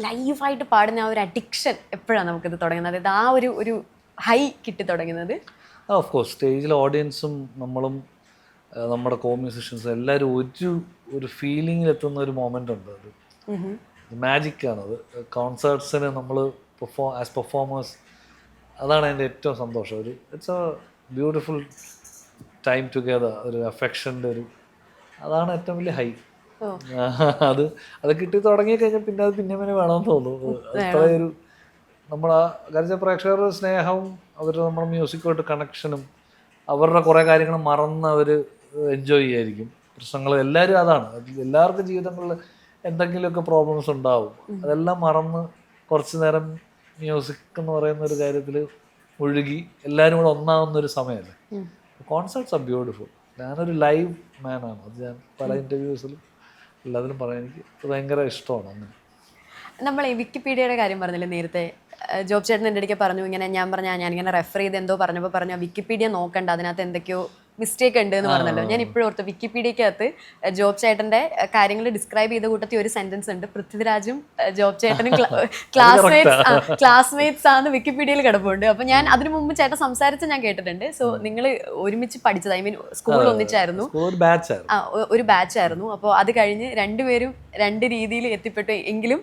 ലൈവായിട്ട് പാടുന്ന ആ ഒരു അഡിക്ഷൻ എപ്പോഴാണ് നമുക്കിത് തുടങ്ങുന്നത്, അതായത് ആ ഒരു ഹൈ കിട്ടി തുടങ്ങുന്നത്? ഓഫ് കോഴ്സ് സ്റ്റേജിൽ ഓഡിയൻസും നമ്മളും നമ്മുടെ കോ മ്യൂസിഷ്യൻസും എല്ലാവരും ഒരു ഫീലിങ്ങിൽ എത്തുന്ന ഒരു മൊമെൻ്റ് ഉണ്ട്. അത് മാജിക്കാണത്. കോൺസേർട്സിന് നമ്മൾ ആസ് പെർഫോമേഴ്സ് അതാണ് എൻ്റെ ഏറ്റവും സന്തോഷം. It's A beautiful time together, ഒരു അഫെക്ഷൻ്റെ അതാണ് ഏറ്റവും വലിയ ഹൈ. അത് കിട്ടി തുടങ്ങി കഴിഞ്ഞാൽ പിന്നെ അത് പിന്നെ വേണമെന്ന് തോന്നുന്നു. അത്രയൊരു കാരണം പ്രേക്ഷകരുടെ സ്നേഹവും നമ്മുടെ മ്യൂസിക്കുമായിട്ട് കണക്ഷനും അവരുടെ കുറേ കാര്യങ്ങൾ മറന്ന് അവർ എൻജോയ് ചെയ്യായിരിക്കും. പ്രശ്നങ്ങൾ എല്ലാവരും അതാണ്, എല്ലാവർക്കും ജീവിതങ്ങളിൽ എന്തെങ്കിലുമൊക്കെ പ്രോബ്ലംസ് ഉണ്ടാവും. അതെല്ലാം മറന്ന് കുറച്ച് നേരം മ്യൂസിക് എന്ന് പറയുന്ന ഒരു കാര്യത്തിൽ ഒഴുകി എല്ലാവരും കൂടെ ഒന്നാവുന്നൊരു സമയമല്ലേ. കോൺസേർട്ട്സ് ആർ ബ്യൂട്ടിഫുൾ. ഞാനൊരു ലൈവ് മാനാണ്. അത് ഞാൻ പല ഇൻ്റർവ്യൂസിലും എല്ലാത്തിലും പറയാൻ എനിക്ക് ഭയങ്കര ഇഷ്ടമാണ്. അങ്ങനെ നമ്മൾ ഈ വിക്കിപീഡിയയുടെ കാര്യം പറഞ്ഞില്ലേ നേരത്തെ, ജോബ് ചേട്ടൻ എൻ്റെ ഇടയ്ക്ക് പറഞ്ഞു ഇങ്ങനെ, ഞാനിങ്ങനെ റെഫർ ചെയ്ത് എന്തോ പറഞ്ഞപ്പോൾ പറഞ്ഞു വിക്കിപീഡിയ നോക്കണ്ട, അതിനകത്ത് എന്തൊക്കെയോ മിസ്റ്റേക്ക് ഉണ്ട് എന്ന് പറഞ്ഞല്ലോ. ഞാൻ ഇപ്പോഴും ഓർത്ത് വിക്കിപീഡിയക്കകത്ത് ജോബ് ചേട്ടൻ്റെ കാര്യങ്ങൾ ഡിസ്ക്രൈബ് ചെയ്ത കൂട്ടത്തിൽ ഒരു സെന്റൻസ് ഉണ്ട്, പൃഥ്വിരാജും ജോബ് ചേട്ടനും ക്ലാസ്മേറ്റ്സ് ആണ് വിക്കിപീഡിയയിൽ കിടപ്പുണ്ട്. അപ്പോൾ ഞാൻ അതിനു മുമ്പ് ചേട്ടൻ സംസാരിച്ച് ഞാൻ കേട്ടിട്ടുണ്ട്. സോ നിങ്ങൾ ഒരുമിച്ച് പഠിച്ചത്, ഐ മീൻ സ്കൂൾ ഒന്നിച്ചായിരുന്നു, ഒരു ബാച്ച് ആയിരുന്നു. അപ്പോൾ അത് കഴിഞ്ഞ് രണ്ടുപേരും രണ്ട് രീതിയിൽ എത്തിപ്പെട്ടു. എങ്കിലും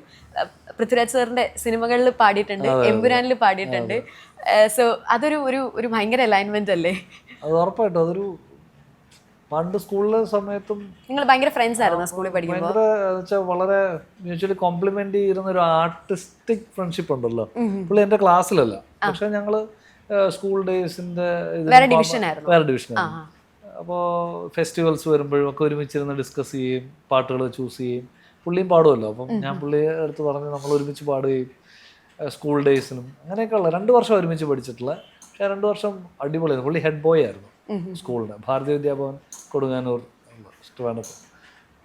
പൃഥ്വിരാജ് സാറിന്റെ സിനിമകളിൽ പാടിയിട്ടുണ്ട്, എമ്പുരാനിൽ പാടിയിട്ടുണ്ട്. സോ അതൊരു ഭയങ്കര അലൈൻമെന്റ് അല്ലേ? അത് ഉറപ്പായിട്ടും. അതൊരു പണ്ട് സ്കൂളിലെ സമയത്തും നിങ്ങൾ ഭയങ്കര ഫ്രണ്ട്സ് ആയിരുന്നു സ്കൂളിൽ പഠിക്കുമ്പോൾ. വെച്ചാൽ വളരെ മ്യൂച്വലി കോംപ്ലിമെന്റ് ചെയ്യുന്ന ഒരു ആർട്ടിസ്റ്റിക് ഫ്രണ്ട്ഷിപ്പ് ഉണ്ടല്ലോ. പുള്ളി എൻ്റെ ക്ലാസ്സിലല്ല, പക്ഷെ ഞങ്ങള് സ്കൂൾ ഡേയ്സിന്റെ വേറെ ഡിവിഷൻ. അപ്പോൾ ഫെസ്റ്റിവൽസ് വരുമ്പോഴും ഒക്കെ ഒരുമിച്ചിരുന്ന് ഡിസ്കസ് ചെയ്യും, പാട്ടുകൾ ചൂസ് ചെയ്യും. പുള്ളിയും പാടുമല്ലോ, അപ്പം ഞാൻ പുള്ളിയെ അടുത്ത് പറഞ്ഞ് നമ്മൾ ഒരുമിച്ച് പാടുകയും സ്കൂൾ ഡേയ്സിനും അങ്ങനെയൊക്കെയുള്ള 2 വർഷം ഒരുമിച്ച് പഠിച്ചിട്ടുള്ള. പക്ഷേ 2 വർഷം അടിപൊളിയായിരുന്നു. പുള്ളി ഹെഡ് ബോയ് ആയിരുന്നു സ്കൂളിന്, ഭാരതീയ വിദ്യാഭവൻ കൊടുങ്ങാനൂർ ട്രിവാൻഡ്രത്ത്.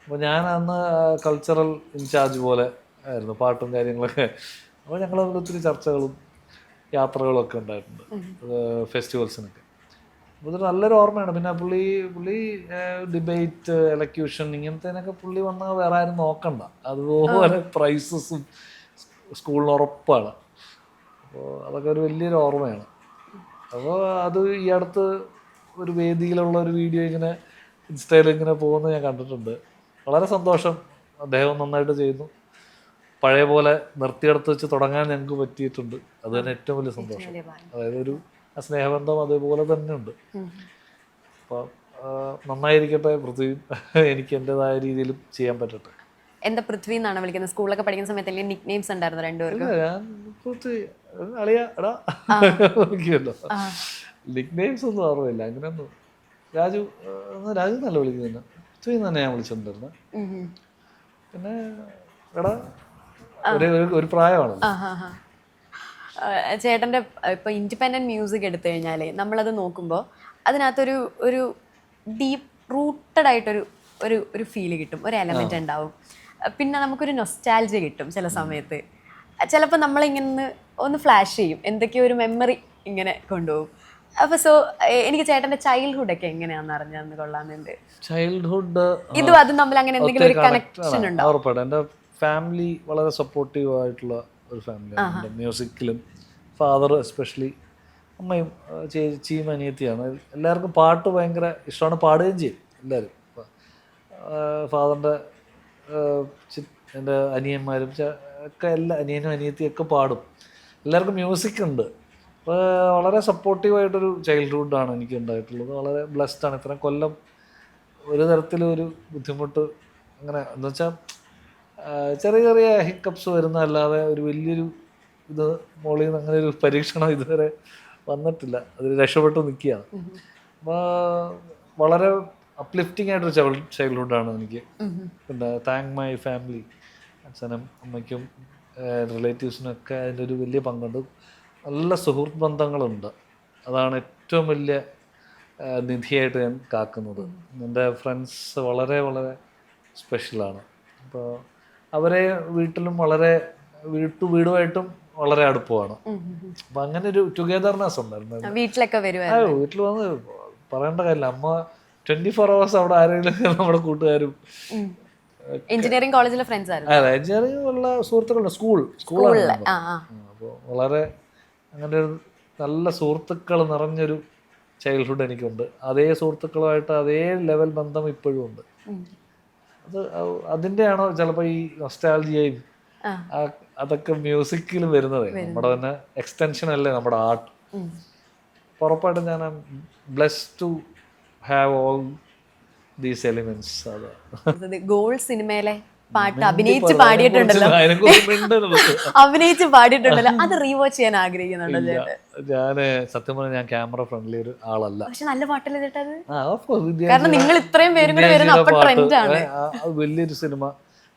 അപ്പോൾ ഞാൻ അന്ന് കൾച്ചറൽ ഇൻചാർജ് പോലെ ആയിരുന്നു, പാട്ടും കാര്യങ്ങളൊക്കെ. അപ്പോൾ ഞങ്ങൾ ഒത്തിരി ചർച്ചകളും യാത്രകളും ഒക്കെ ഉണ്ടായിട്ടുണ്ട് ഫെസ്റ്റിവൽസിനൊക്കെ. അപ്പോൾ ഇതൊരു നല്ലൊരു ഓർമ്മയാണ്. പിന്നെ പുള്ളി ഡിബേറ്റ്, എലക്യൂഷൻ ഇങ്ങനത്തേനൊക്കെ പുള്ളി വന്നാൽ വേറെ ആരും നോക്കണ്ട, അതുപോലെ പ്രൈസസും സ്കൂളിന് ഉറപ്പാണ്. അപ്പോൾ അതൊക്കെ ഒരു വലിയൊരു ഓർമ്മയാണ്. അപ്പോൾ അത് ഈ അടുത്ത് ഒരു വേദിയിലുള്ള ഒരു വീഡിയോ ഇങ്ങനെ ഇൻസ്റ്റയിൽ ഇങ്ങനെ പോകുന്നത് ഞാൻ കണ്ടിട്ടുണ്ട്. വളരെ സന്തോഷം. അദ്ദേഹം നന്നായിട്ട് ചെയ്യുന്നു. പഴയ പോലെ നിർത്തിയെടുത്ത് വെച്ച് തുടങ്ങാൻ ഞങ്ങൾക്ക് പറ്റിയിട്ടുണ്ട്. അത് തന്നെ ഏറ്റവും വലിയ സന്തോഷം. അതായത് ഒരു സ്നേഹബന്ധം അതേപോലെ തന്നെ ഉണ്ട്. അപ്പോൾ നന്നായിരിക്കട്ടെ പൃഥ്വി, എനിക്ക് എൻ്റെതായ രീതിയിലും ചെയ്യാൻ പറ്റട്ടെ. എന്താ പൃഥ്വി എന്നാണ് വിളിക്കുന്നത്? സ്കൂളിലൊക്കെ പഠിക്കുന്ന സമയത്ത് അല്ലെങ്കിൽ നിക് നെയിംസ് ഉണ്ടായിരുന്നു രണ്ടുപേർക്കും? ഞാൻ പൃഥ്വി, അളിയ, എടാ നോക്കിയല്ലോ. നിക് നെയിംസ് ഒന്നും ഓർമ്മയില്ല അങ്ങനെയൊന്നും. രാജു നല്ല വിളിക്കുന്നില്ല, പൃഥ്വി തന്നെ ഞാൻ വിളിച്ചിട്ടുണ്ടായിരുന്നു. പിന്നെ എടാ ഒരു പ്രായമാണ്. ചേട്ടൻ്റെ ഇപ്പോൾ ഇൻഡിപെൻഡൻറ്റ് മ്യൂസിക് എടുത്തു കഴിഞ്ഞാൽ നമ്മളത് നോക്കുമ്പോൾ അതിനകത്തൊരു ഡീപ്പ് റൂട്ടഡ് ആയിട്ടൊരു ഫീല് കിട്ടും, ഒരു എലമെൻ്റ് ഉണ്ടാവും. പിന്നെ നമുക്കൊരു നൊസ്റ്റാൾജിയ കിട്ടും ചില സമയത്ത്. ചിലപ്പോൾ നമ്മളിങ്ങനെ ഒന്ന് ഫ്ലാഷ് ചെയ്യും, എന്തൊക്കെയോ ഒരു മെമ്മറി ഇങ്ങനെ കൊണ്ടുപോകും. അപ്പോൾ സോ എനിക്ക് ചേട്ടൻ്റെ ചൈൽഡ്ഹുഡൊക്കെ എങ്ങനെയാണെന്ന് അറിഞ്ഞാൽ കൊള്ളാമെന്നുണ്ട്. ചൈൽഡ്ഹുഡ് ഇതും അതും തമ്മിൽ അങ്ങനെ എന്തെങ്കിലും ഒരു കണക്ഷൻ ഉണ്ടോ? ഉറപ്പായിട്ടും. എൻ്റെ ഫാമിലി വളരെ സപ്പോർട്ടീവ് ആയിട്ടുള്ള ഒരു ഫാമിലിയാണ്. എൻ്റെ മ്യൂസിക്കിലും ഫാദർ എസ്പെഷ്യലി, അമ്മയും ചേച്ചിയും അനിയത്തിയാണ്. എല്ലാവർക്കും പാട്ട് ഭയങ്കര ഇഷ്ടമാണ്, പാടുകയും ചെയ്യും എല്ലാവരും. ഫാദറിൻ്റെ എൻ്റെ അനിയന്മാരും ഒക്കെ അനിയനും അനിയത്തിയും ഒക്കെ പാടും. എല്ലാവർക്കും മ്യൂസിക് ഉണ്ട്. അപ്പോൾ വളരെ സപ്പോർട്ടീവായിട്ടൊരു ചൈൽഡ്ഹുഡാണ് എനിക്ക് ഉണ്ടായിട്ടുള്ളത്. വളരെ ബ്ലെസ്ഡാണ്. ഇത്രയും കൊല്ലം ഒരു തരത്തിലും ഒരു ബുദ്ധിമുട്ട് അങ്ങനെ എന്ന് വെച്ചാൽ ചെറിയ ചെറിയ ഹിക്കപ്സ് വരുന്നതല്ലാതെ ഒരു വലിയൊരു ഇത് മോളിൽ നിന്ന് അങ്ങനെ ഒരു പരീക്ഷണം ഇതുവരെ വന്നിട്ടില്ല. അതിൽ രക്ഷപ്പെട്ട് നിൽക്കുകയാണ്. അപ്പോൾ വളരെ അപ്ലിഫ്റ്റിംഗ് ആയിട്ടൊരു ചൈൽഡ്ഹുഡാണ് എനിക്ക്. പിന്നെ താങ്ക് മൈ ഫാമിലി, അച്ഛനും അമ്മയ്ക്കും റിലേറ്റീവ്സിനും ഒക്കെ അതിൻ്റെ ഒരു വലിയ പങ്കുണ്ട്. നല്ല സുഹൃത്ത് ബന്ധങ്ങളുണ്ട്. അതാണ് ഏറ്റവും വലിയ നിധിയായിട്ട് ഞാൻ കാക്കുന്നത്. എൻ്റെ ഫ്രണ്ട്സ് വളരെ വളരെ സ്പെഷ്യലാണ്. അപ്പോൾ അവരെ വീട്ടിലും വളരെ വീടുമായിട്ടും വളരെ അടുപ്പമാണ്. അപ്പം അങ്ങനെ ഒരു ടുഗെദർനെസ് ഉണ്ടായിരുന്നു. വീട്ടിൽ വന്ന് പറയേണ്ട കാര്യമില്ല. അമ്മ 24 hours അവിടെ ആരെങ്കിലും നമ്മുടെ കൂട്ടുകാരും എഞ്ചിനീയറിംഗ് കോളേജിലെ ഫ്രണ്ട്സ് ആയിരുന്നു. അതെ, എഞ്ചിനീയറിംഗ് ഉള്ള സുഹൃത്തുക്കളുണ്ട്, സ്കൂളാണ്. അപ്പോൾ വളരെ അങ്ങനെ ഒരു നല്ല സുഹൃത്തുക്കൾ നിറഞ്ഞൊരു ചൈൽഡ്ഹുഡ് എനിക്കുണ്ട്. അതേ സുഹൃത്തുക്കളുമായിട്ട് അതേ ലെവൽ ബന്ധം ഇപ്പോഴും ഉണ്ട്. അത് അതിൻ്റെയാണോ ചിലപ്പോൾ ഈ നൊസ്റ്റാൾജിയയും അതൊക്കെ മ്യൂസിക്കിൽ വരുന്നത്. നമ്മുടെ തന്നെ എക്സ്റ്റൻഷൻ അല്ലേ നമ്മുടെ ആർട്ട്. ഉറപ്പായിട്ടും ഞാൻ blessed to have all these elements. Goal സിനിമയിലെ പാട്ട് അഭിനയിച്ച് പാടിയിട്ടുണ്ടല്ലോ, അത് റീവാച്ച് ചെയ്യാൻ ആഗ്രഹിക്കുന്നുണ്ടോ ചേട്ടൻ? ഞാന് സത്യം പറഞ്ഞാൽ ഞാൻ ക്യാമറ ഫ്രണ്ട്ലി ഒരു ആളല്ല. പക്ഷെ നല്ല പാട്ടല്ലേ ചേട്ടത്? കാരണം നിങ്ങൾ ഇത്രയും പേരും കൂടെ വരുന്ന അപ്പോൾ ട്രെൻഡാണ്. വലിയൊരു സിനിമ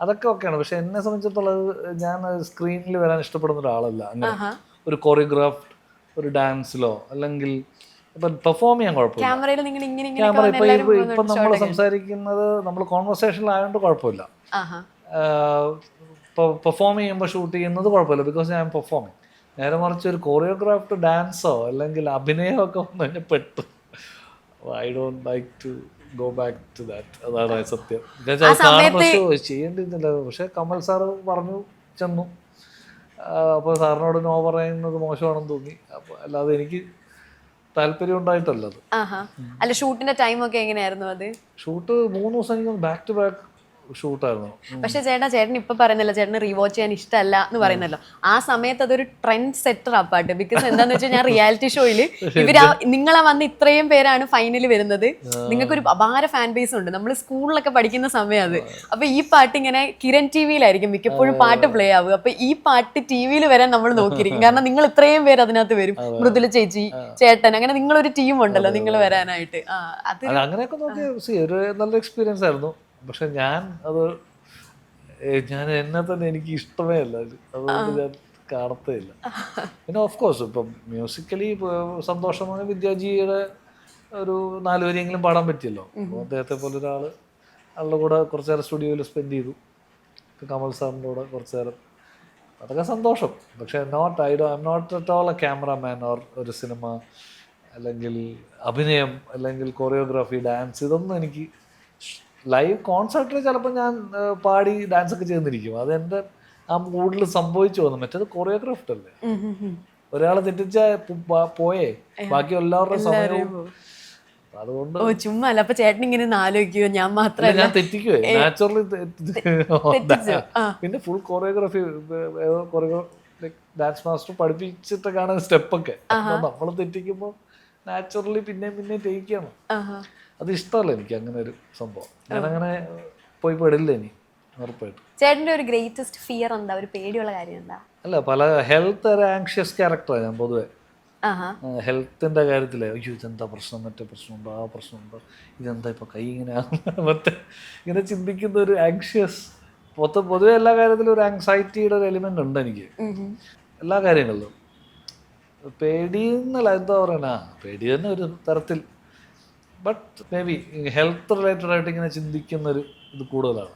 അതൊക്കെ ഒക്കെയാണ്. പക്ഷെ എന്നെ സംബന്ധിച്ചിടത്തോളം ഞാൻ സ്ക്രീനിൽ വരാൻ ഇഷ്ടപ്പെടുന്ന ഒരാളല്ല. അങ്ങനെ ഒരു കൊറിയോഗ്രാഫ് ഒരു ഡാൻസിലോ അല്ലെങ്കിൽ ഇപ്പം പെർഫോം ചെയ്യാൻ കുഴപ്പമില്ല. ക്യാമറ ഇപ്പം നമ്മൾ സംസാരിക്കുന്നത് നമ്മൾ കോൺവെർസേഷനിലായതുകൊണ്ട് കുഴപ്പമില്ല. ഇപ്പോൾ പെർഫോം ചെയ്യുമ്പോൾ ഷൂട്ട് ചെയ്യുന്നത് കുഴപ്പമില്ല, ബിക്കോസ് ഞാൻ പെർഫോമിങ്. നേരെ മറിച്ച് ഒരു കൊറിയോഗ്രാഫ്ഡ് ഡാൻസോ അല്ലെങ്കിൽ അഭിനയമോ ഒക്കെ വന്നു കഴിഞ്ഞാൽ പെട്ടു. I don't like to go back to that. അതാണ് സത്യം. ചെയ്യേണ്ടിയിരുന്നില്ല. പക്ഷെ കമൽ സാറ് പറഞ്ഞു ചെന്നു. അപ്പോൾ സാറിനോട് നോ പറയുന്നത് മോശമാണെന്ന് തോന്നി. അപ്പോൾ അല്ലാതെ എനിക്ക് താല്പര്യം ഉണ്ടായിട്ടല്ലത്. അല്ല, ഷൂട്ടിന്റെ ടൈം ഒക്കെ എങ്ങനെയായിരുന്നു? അത് ഷൂട്ട് 3 ദിവസം എനിക്ക് ബാക്ക് ടു ബാക്ക് ഷൂട്ടായിരുന്നു. പക്ഷെ ചേട്ടൻ ഇപ്പൊ പറയുന്നല്ലോ ചേട്ടന് റീവാച്ച് ചെയ്യാൻ ഇഷ്ടമല്ല എന്ന് പറയുന്നല്ലോ. ആ സമയത്ത് അതൊരു ട്രെൻഡ് സെറ്റർ ആ പാട്ട്. ബിക്കോസ് എന്താന്ന് വെച്ചാൽ ഞാൻ റിയാലിറ്റി ഷോയിൽ നിങ്ങളെ വന്ന് ഇത്രയും പേരാണ് ഫൈനൽ വരുന്നത്. നിങ്ങൾക്കൊരു അപാര ഫാൻ ബേസ് ഉണ്ട്. നമ്മൾ സ്കൂളിലൊക്കെ പഠിക്കുന്ന സമയം അത്. അപ്പൊ ഈ പാട്ട് ഇങ്ങനെ കിരൺ ടിവിയിലായിരിക്കും മിക്കപ്പോഴും പാട്ട് പ്ലേ ആവുക. അപ്പൊ ഈ പാട്ട് ടിവിയിൽ വരാൻ നമ്മൾ നോക്കിയിരിക്കും. കാരണം നിങ്ങൾ ഇത്രയും പേര് അതിനകത്ത് വരും. മൃദുല ചേച്ചി, ചേട്ടൻ, അങ്ങനെ നിങ്ങളൊരു ടീം ഉണ്ടല്ലോ നിങ്ങൾ വരാനായിട്ട്. അങ്ങനെയൊക്കെ നോക്കി ഒരു നല്ല എക്സ്പീരിയൻസ് ആയിരുന്നു. പക്ഷെ ഞാൻ എന്നെ തന്നെ എനിക്ക് ഇഷ്ടമേ അല്ല അത്. അതുകൊണ്ട് ഞാൻ കാണത്തേ ഇല്ല. പിന്നെ ഓഫ് കോഴ്സ് ഇപ്പം മ്യൂസിക്കലി സന്തോഷമാണ്. വിദ്യാജിയുടെ ഒരു 4 വരിയെങ്കിലും പാടാൻ പറ്റിയല്ലോ. അപ്പോൾ അദ്ദേഹത്തെ പോലെ ആളുടെ കൂടെ കുറച്ച് നേരം സ്റ്റുഡിയോയിൽ സ്പെൻഡ് ചെയ്തു. കമൽ സാറിൻ്റെ കൂടെ കുറച്ച് നേരം, അതൊക്കെ സന്തോഷം. പക്ഷേ I am not at all a cameraman or ഒരു സിനിമ അല്ലെങ്കിൽ അഭിനയം അല്ലെങ്കിൽ കൊറിയോഗ്രാഫി, ഡാൻസ്, ഇതൊന്നും എനിക്ക് ലൈവ് കോൺസേർട്ടിൽ ചിലപ്പോൾ ഞാൻ പാടി ഡാൻസ് ഒക്കെ ചെയ്തിരിക്കും. അതെൻ്റെ ആ മൂഡിൽ സംഭവിച്ചു പോകുന്നു. മറ്റേത് കൊറിയോഗ്രാഫ്ഡ് അല്ലേ. ഒരാളെ തെറ്റിച്ചാൽ പോയേ ബാക്കി എല്ലാവരുടെ സമയവും. അതുകൊണ്ട് ചുമ്മാ അല്ല. അപ്പൊ ചേട്ടൻ ഇങ്ങനെ ആലോചിക്കുവോ ഞാൻ മാത്രമല്ല ഞാൻ തെറ്റിക്കുവേ നാച്ചുറലി. പിന്നെ ഫുൾ കൊറിയോഗ്രാഫി ഡാൻസ് മാസ്റ്റർ പഠിപ്പിച്ചിട്ടൊക്കെയാണ് സ്റ്റെപ്പൊക്കെ. നമ്മൾ തെറ്റിക്കുമ്പോൾ നാച്ചുറലി പിന്നെ ടേക്കാണ്. അത് ഇഷ്ടമല്ല എനിക്ക് അങ്ങനെ ഒരു സംഭവം. ഞാനങ്ങനെ പോയി പെടില്ല ഇനി ഉറപ്പായിട്ട്. ചേട്ടൻ്റെ ഒരു ഗ്രേറ്റസ്റ്റ് ഫിയർ എന്താ? ഒരു പേടിയുള്ള കാര്യം എന്താ? അല്ല, പല ഹെൽത്ത് ഒരു ആങ്ഷ്യസ് ക്യാരക്ടറാണ് ഞാൻ പൊതുവെ. ഹെൽത്തിൻ്റെ കാര്യത്തിൽ അയ്യോ ഇതെന്താ പ്രശ്നം, മറ്റേ പ്രശ്നമുണ്ടോ, ആ പ്രശ്നമുണ്ടോ, ഇതെന്താ ഇപ്പോൾ കൈ ഇങ്ങനെ മറ്റേ ഇങ്ങനെ ചിന്തിക്കുന്ന ഒരു ആങ്ഷ്യസ്. പൊതുവെ എല്ലാ കാര്യത്തിലും ഒരു ആങ്സൈറ്റിയുടെ ഒരു എലിമെൻ്റ് ഉണ്ട് എനിക്ക് എല്ലാ കാര്യങ്ങളിലും. പേടിയെന്നല്ല, എന്താ പറയണ, പേടി തന്നെ ഒരു തരത്തിൽ. But may be health related ആയിട്ട് ഇങ്ങനെ ചിന്തിക്കുന്നൊരു ഇത് കൂടുതലാണ്.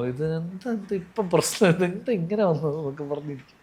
ഇത് എന്താ ഇപ്പം പ്രശ്നം, ഇതെന്താ ഇങ്ങനെ വന്നത് എന്നൊക്കെ പറഞ്ഞിരിക്കും.